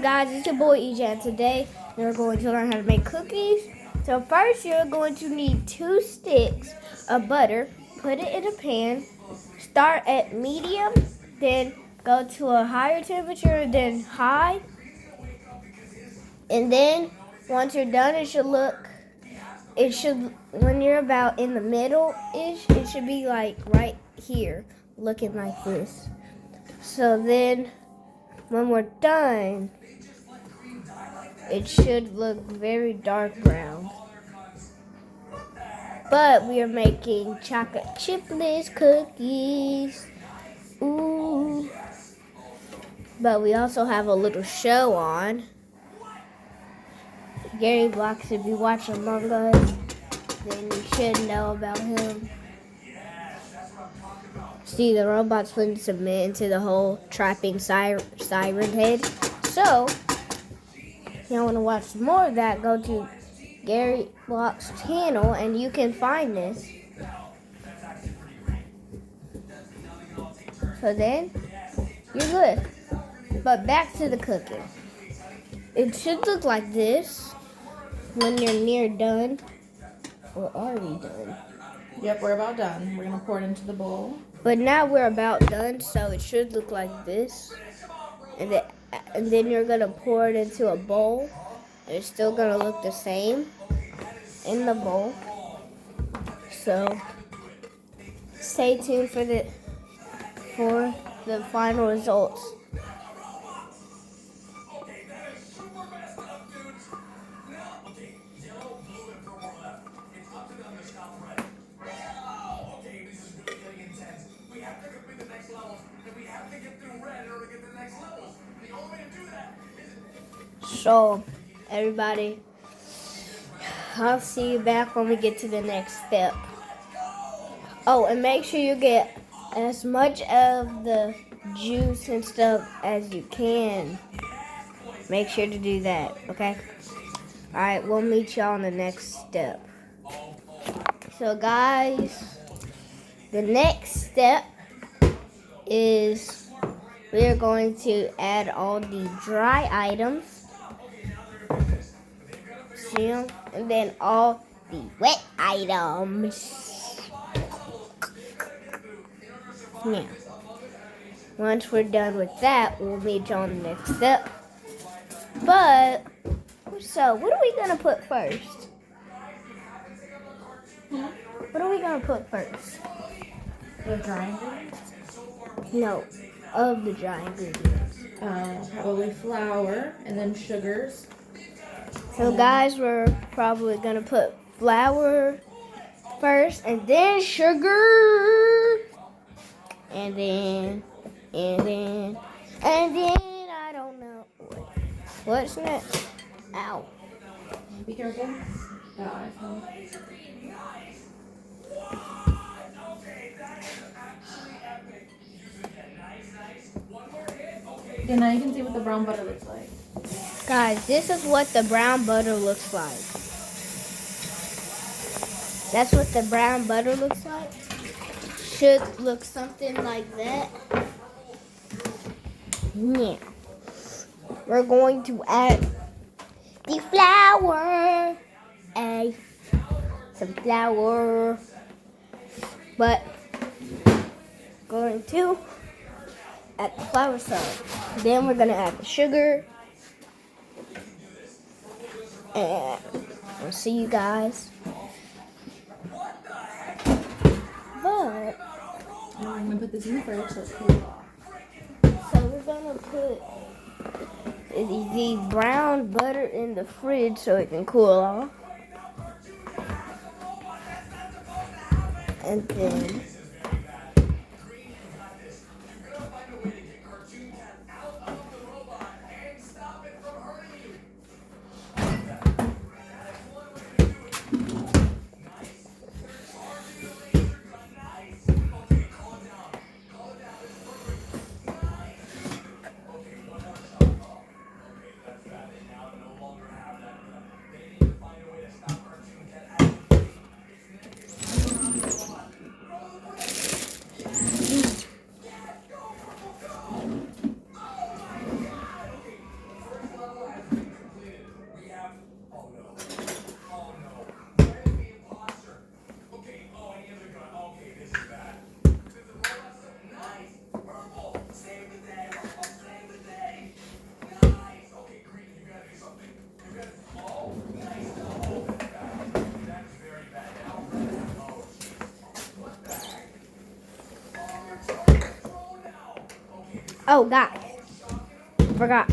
guys, it's your boy EJ, and today we're going to learn how to make cookies. So first you're going to need 2 sticks of butter, put it in a pan, start at medium, then go to a higher temperature, then high, and then once you're done when you're about in the middle-ish, it should be like right here, looking like this. So then when we're done, it should look very dark brown. But we are making chocolate chipless cookies. Ooh. But we also have a little show on. Gary Blocks, if you watch Among Us, then you should know about him. See, the robot's putting cement into the hole, trapping Siren Head. So, if you want to watch more of that, go to Gary Block's channel and you can find this. So then, you're good. But back to the cooking. It should look like this when you're near done. Or are we done? Yep, we're about done. We're going to pour it into the bowl. But now we're about done, so it should look like this. And then you're going to pour it into a bowl. And it's still going to look the same in the bowl. So stay tuned for the final results. So, everybody, I'll see you back when we get to the next step. Oh, and make sure you get as much of the juice and stuff as you can. Make sure to do that, okay? Alright, we'll meet y'all on the next step. So, guys, the next step is we're going to add all the dry items. See them? And then all the wet items. Now, once we're done with that, we'll meet you on the next step. But, so, what are we going to put first? What are we going to put first? The dry ingredients? No, of the dry ingredients. Probably flour and then sugars. So guys, we're probably going to put flour first and then sugar. And then I don't know. What's next? Ow. Be careful. Okay, now you can see what the brown butter looks like. Guys, this is what the brown butter looks like. That's what the brown butter looks like. Should look something like that. Yeah. We're going to add the flour. Some flour. But going to add the flour some. Then we're going to add the sugar. And I'll see you guys. But I'm going to put this in the fridge so it's cool off. so we're going to put the brown butter in the fridge so it can cool off. And then Oh, guys, forgot.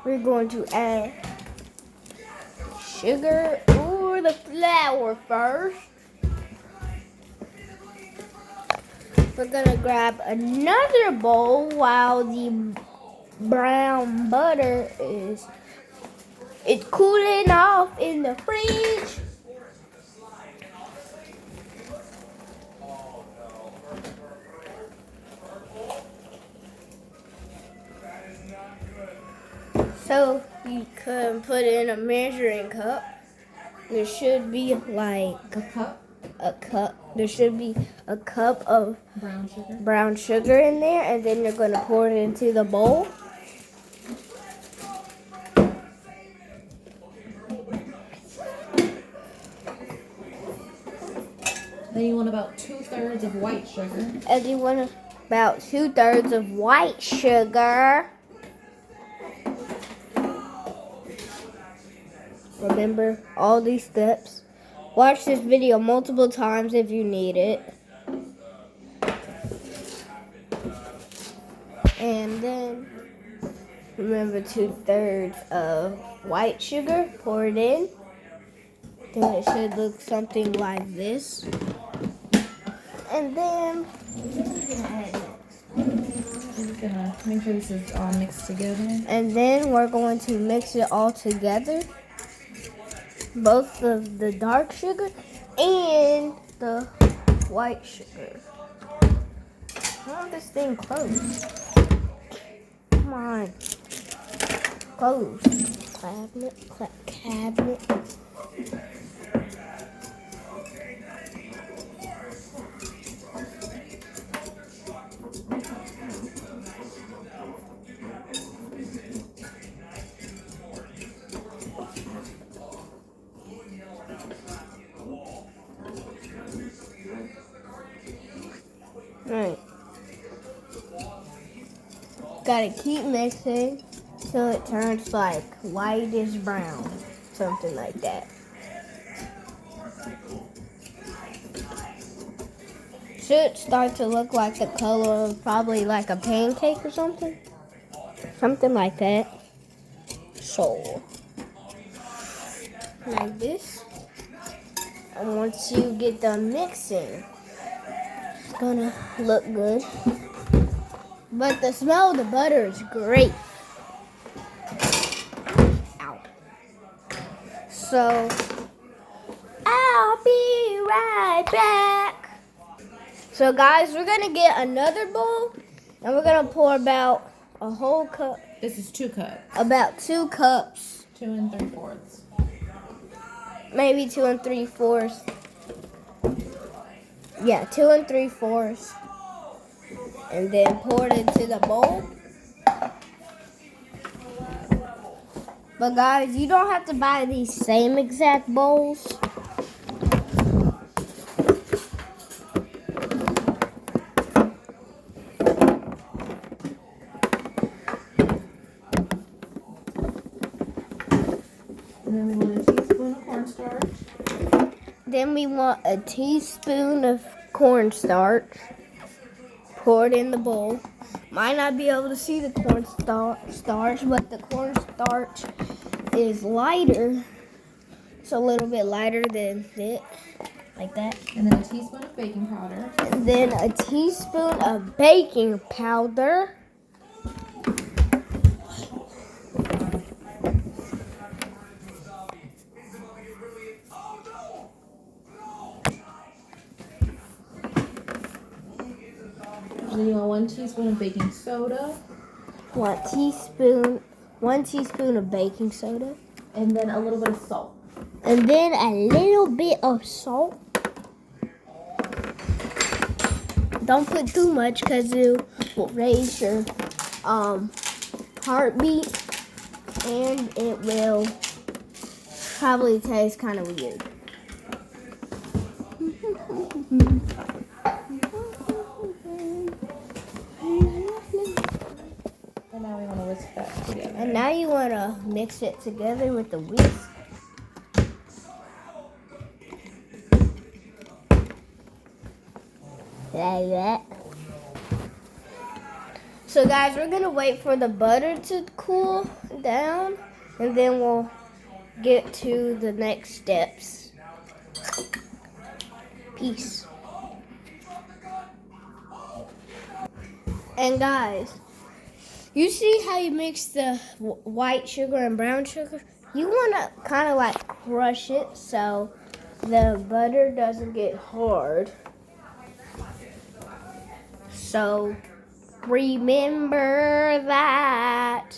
We're going to add sugar or the flour first. We're gonna grab another bowl while the brown butter it's cooling off in the fridge. So you can put in a measuring cup. There should be like A cup a cup. There should be a cup of brown sugar. brown sugar in there, and then you're gonna pour it into the bowl. Then you want about 2/3 of white sugar. And you want about 2/3 of white sugar. Remember all these steps. Watch this video multiple times if you need it. And then remember 2/3 of white sugar. Pour it in. Then it should look something like this. And then I'm just gonna make sure this is all mixed together. we're going to mix it all together. Both of the dark sugar and the white sugar. How is this thing closed? Come on. Close. Cabinet. Alright. Gotta keep mixing till it turns like whitish brown. Something like that. Should start to look like the color of probably like a pancake or something. Something like that. So, like this. And once you get done mixing, it's gonna look good. But the smell of the butter is great. Ow. So, I'll be right back. So guys, we're gonna get another bowl and we're gonna pour about a whole cup, This is 2 cups. about 2 cups, 2 3/4. maybe 2 3/4. Yeah, 2 3/4. And then pour it into the bowl. But guys, you don't have to buy these same exact bowls. And then we want a teaspoon of cornstarch. Then we want a teaspoon of cornstarch. Pour it in the bowl. Might not be able to see the cornstarch, but the cornstarch is lighter. It's a little bit lighter than it, like that. And then a teaspoon of baking powder. And then a teaspoon of baking powder. And then you want 1 teaspoon of baking soda. 1 teaspoon of baking soda. And then a little bit of salt. And then a little bit of salt. Don't put too much because it will raise your heartbeat and it will probably taste kind of weird. And now we want to whisk that together. And now you want to mix it together with the whisk. Like that. So guys, we're gonna wait for the butter to cool down, and then we'll get to the next steps. Peace. And guys, you see how you mix the white sugar and brown sugar? You want to kind of like crush it so the butter doesn't get hard. So remember that.